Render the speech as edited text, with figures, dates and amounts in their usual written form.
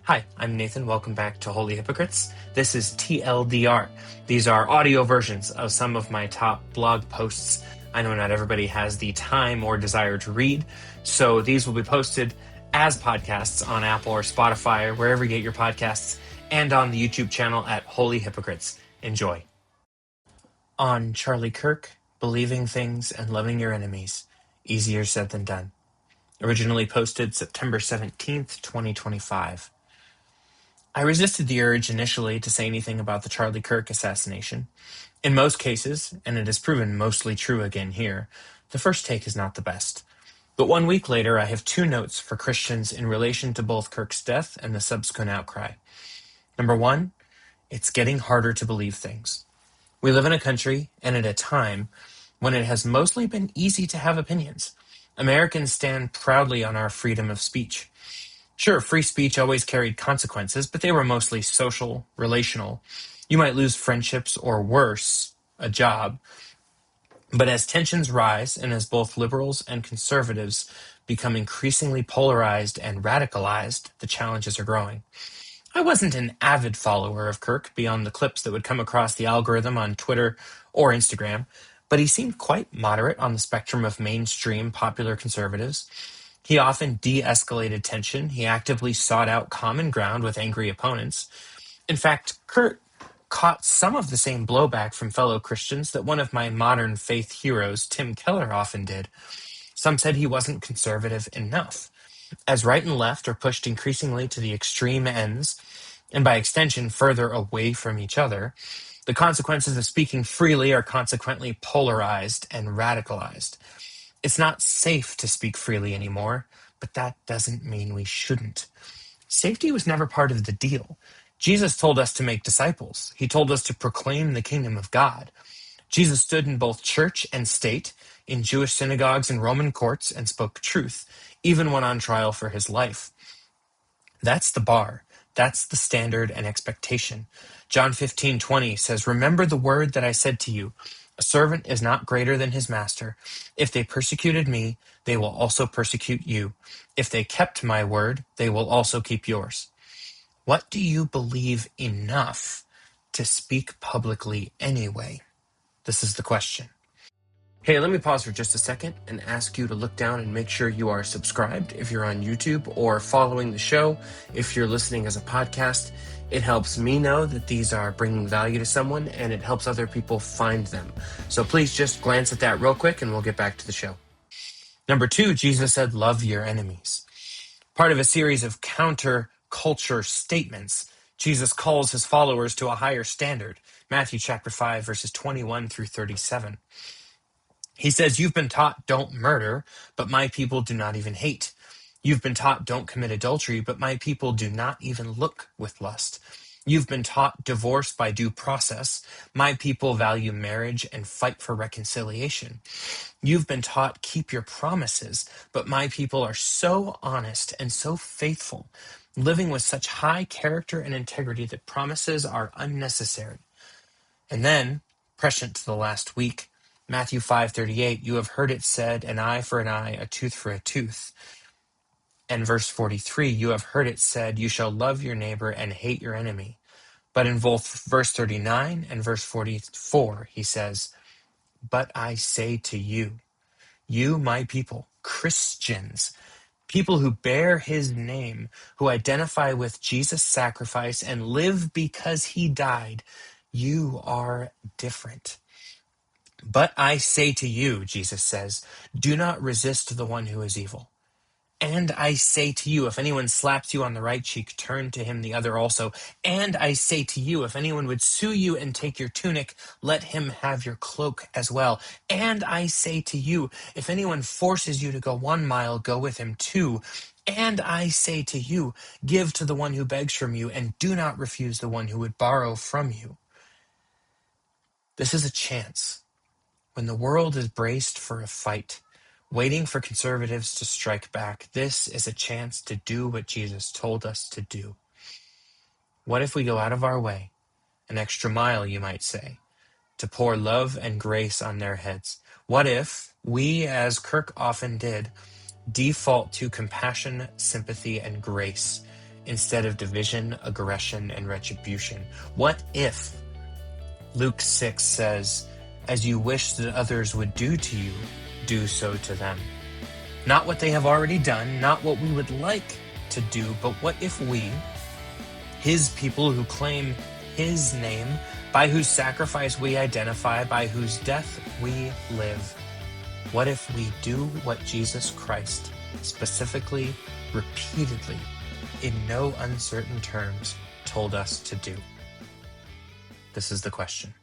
Hi, I'm Nathan. Welcome back to Holy Hypocrites. This is TLDR. These are audio versions of some of my top blog posts. I know not everybody has the time or desire to read, so these will be posted as podcasts on Apple or Spotify or wherever you get your podcasts, and on the YouTube channel at Holy Hypocrites. Enjoy. On Charlie Kirk, believing things and loving your enemies. Easier said than done. Originally posted September 17th, 2025. I resisted the urge initially to say anything about the Charlie Kirk assassination. In most cases, and it has proven mostly true again here, the first take is not the best. But 1 week later, I have two notes for Christians in relation to both Kirk's death and the subsequent outcry. Number one, it's getting harder to believe things. We live in a country and at a time when it has mostly been easy to have opinions. Americans stand proudly on our freedom of speech. Sure, free speech always carried consequences, but they were mostly social, relational. You might lose friendships or worse, a job. But as tensions rise and as both liberals and conservatives become increasingly polarized and radicalized, the challenges are growing. I wasn't an avid follower of Kirk beyond the clips that would come across the algorithm on Twitter or Instagram, but he seemed quite moderate on the spectrum of mainstream popular conservatives. He often de-escalated tension. He actively sought out common ground with angry opponents. In fact, Kurt caught some of the same blowback from fellow Christians that one of my modern faith heroes, Tim Keller, often did. Some said he wasn't conservative enough. As right and left are pushed increasingly to the extreme ends, and by extension further away from each other, the consequences of speaking freely are consequently polarized and radicalized. It's not safe to speak freely anymore, but that doesn't mean we shouldn't. Safety was never part of the deal. Jesus told us to make disciples. He told us to proclaim the kingdom of God. Jesus stood in both church and state, in Jewish synagogues and Roman courts, and spoke truth, even when on trial for his life. That's the bar. That's the standard and expectation. John 15:20 says, "Remember the word that I said to you, a servant is not greater than his master. If they persecuted me, they will also persecute you. If they kept my word, they will also keep yours." What do you believe enough to speak publicly anyway? This is the question. Hey, let me pause for just a second and ask you to look down and make sure you are subscribed if you're on YouTube, or following the show if you're listening as a podcast. It helps me know that these are bringing value to someone, and it helps other people find them. So please just glance at that real quick and we'll get back to the show. Number two, Jesus said, love your enemies. Part of a series of counter-culture statements, Jesus calls his followers to a higher standard. Matthew chapter 5, verses 21 through 37. He says, you've been taught don't murder, but my people do not even hate. You've been taught don't commit adultery, but my people do not even look with lust. You've been taught divorce by due process. My people value marriage and fight for reconciliation. You've been taught keep your promises, but my people are so honest and so faithful, living with such high character and integrity that promises are unnecessary. And then, prescient to the last week, Matthew 5:38, you have heard it said, an eye for an eye, a tooth for a tooth. And verse 43, you have heard it said, you shall love your neighbor and hate your enemy. But in both verse 39 and verse 44, he says, but I say to you, you, my people, Christians, people who bear his name, who identify with Jesus' sacrifice and live because he died, you are different. But I say to you, Jesus says, do not resist the one who is evil. And I say to you, if anyone slaps you on the right cheek, turn to him the other also. And I say to you, if anyone would sue you and take your tunic, let him have your cloak as well. And I say to you, if anyone forces you to go 1 mile, go with him 2. And I say to you, give to the one who begs from you, and do not refuse the one who would borrow from you. This is a chance. When the world is braced for a fight, waiting for conservatives to strike back, this is a chance to do what Jesus told us to do. What if we go out of our way, an extra mile, you might say, to pour love and grace on their heads? What if we, as Kirk often did, default to compassion, sympathy, and grace instead of division, aggression, and retribution? What if Luke 6 says, "As you wish that others would do to you, do so to them"? Not what they have already done, not what we would like to do, but what if we, his people who claim his name, by whose sacrifice we identify, by whose death we live, what if we do what Jesus Christ specifically, repeatedly, in no uncertain terms, told us to do? This is the question.